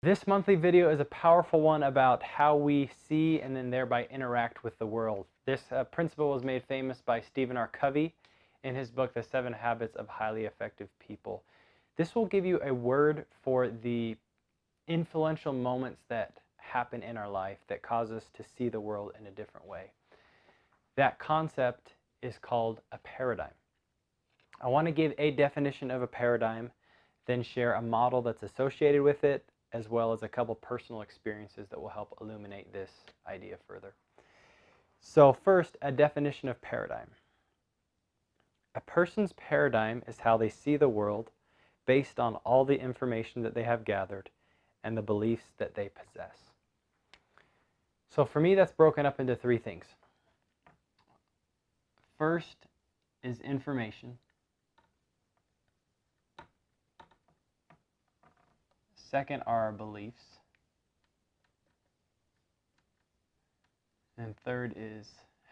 This monthly video is a powerful one about how we see and then thereby interact with the world. This principle was made famous by Stephen R. Covey in his book, The 7 Habits of Highly Effective People. This will give you a word for the influential moments that happen in our life that cause us to see the world in a different way. That concept is called a paradigm. I want to give a definition of a paradigm, then share a model that's associated with it, as well as a couple personal experiences that will help illuminate this idea further. So first, a definition of paradigm. A person's paradigm is how they see the world based on all the information that they have gathered and the beliefs that they possess. So for me, that's broken up into three things. First is information. Second are our beliefs. And third is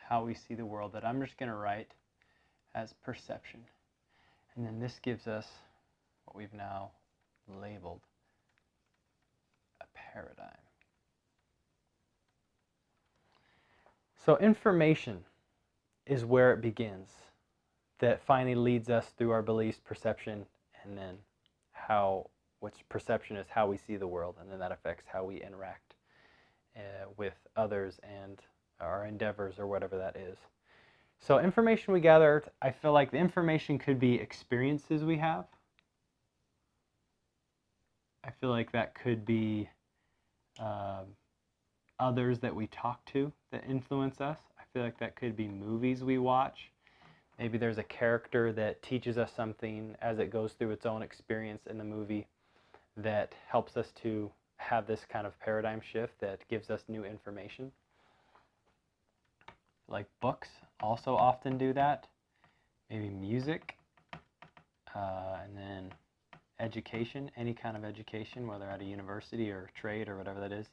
how we see the world, that I'm just going to write as perception. And then this gives us what we've now labeled a paradigm. So information is where it begins, that finally leads us through our beliefs, perception, and then which perception is how we see the world, and then that affects how we interact with others and our endeavors or whatever that is. So information we gather, I feel like the information could be experiences we have. I feel like that could be others that we talk to that influence us. I feel like that could be movies we watch. Maybe there's a character that teaches us something as it goes through its own experience in the movie that helps us to have this kind of paradigm shift that gives us new information. Like books also often do that. Maybe music, and then education, any kind of education, whether at a university or trade or whatever that is.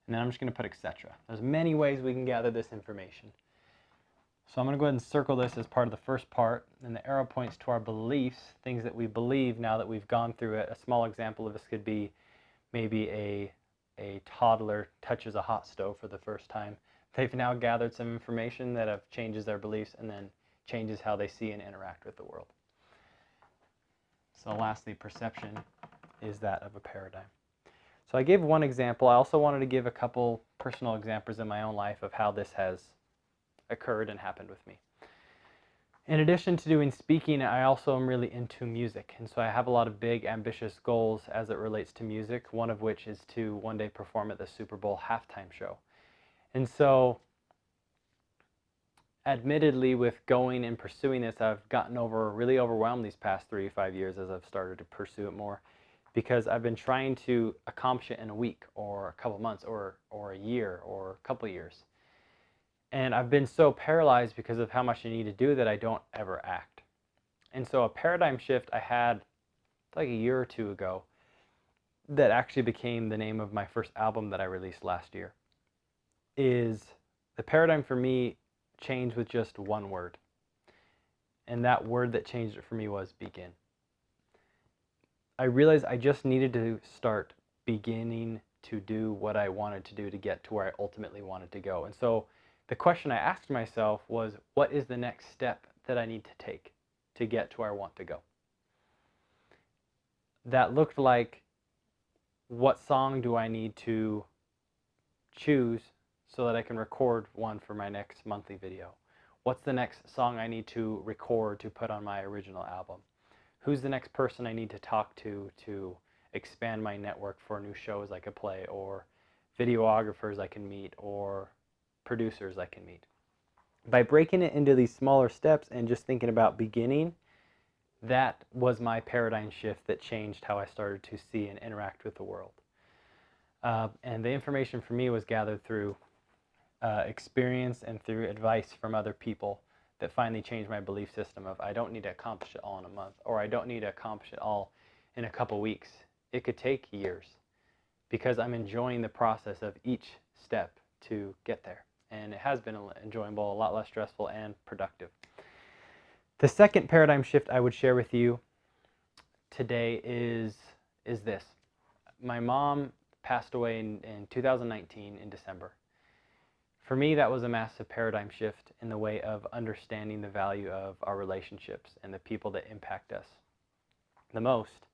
And then I'm just going to put etc. There's many ways we can gather this information. So I'm going to go ahead and circle this as part of the first part, and the arrow points to our beliefs, things that we believe now that we've gone through it. A small example of this could be maybe a toddler touches a hot stove for the first time. They've now gathered some information that changes their beliefs and then changes how they see and interact with the world. So lastly, perception is that of a paradigm. So I gave one example. I also wanted to give a couple personal examples in my own life of how this has occurred and happened with me. In addition to doing speaking, I also am really into music, and so I have a lot of big ambitious goals as it relates to music, one of which is to one day perform at the Super Bowl halftime show. And so admittedly, with going and pursuing this, I've gotten really overwhelmed these past 3 to 5 years as I've started to pursue it more, because I've been trying to accomplish it in a week or a couple months or a year or a couple years. And I've been so paralyzed because of how much I need to do that I don't ever act. And so a paradigm shift I had like a year or two ago that actually became the name of my first album that I released last year is the paradigm for me changed with just one word. And that word that changed it for me was begin. I realized I just needed to start beginning to do what I wanted to do to get to where I ultimately wanted to go. And so the question I asked myself was, what is the next step that I need to take to get to where I want to go? That looked like, what song do I need to choose so that I can record one for my next monthly video? What's the next song I need to record to put on my original album? Who's the next person I need to talk to expand my network for new shows I could play, or videographers I can meet, or producers I can meet? By breaking it into these smaller steps and just thinking about beginning, that was my paradigm shift that changed how I started to see and interact with the world. And the information for me was gathered through experience and through advice from other people that finally changed my belief system of, I don't need to accomplish it all in a month, or I don't need to accomplish it all in a couple weeks. It could take years, because I'm enjoying the process of each step to get there. And it has been enjoyable, a lot less stressful and productive. The second paradigm shift I would share with you today is this. My mom passed away in 2019 in December. For me, that was a massive paradigm shift in the way of understanding the value of our relationships and the people that impact us the most,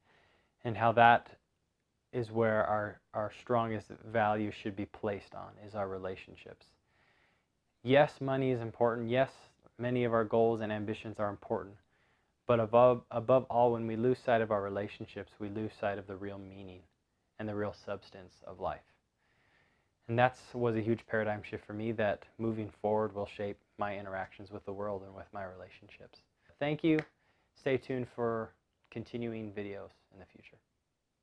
and how that is where our strongest value should be placed on, is our relationships. Yes, money is important. Yes, many of our goals and ambitions are important. But above all, when we lose sight of our relationships, we lose sight of the real meaning and the real substance of life. And that was a huge paradigm shift for me that moving forward will shape my interactions with the world and with my relationships. Thank you. Stay tuned for continuing videos in the future.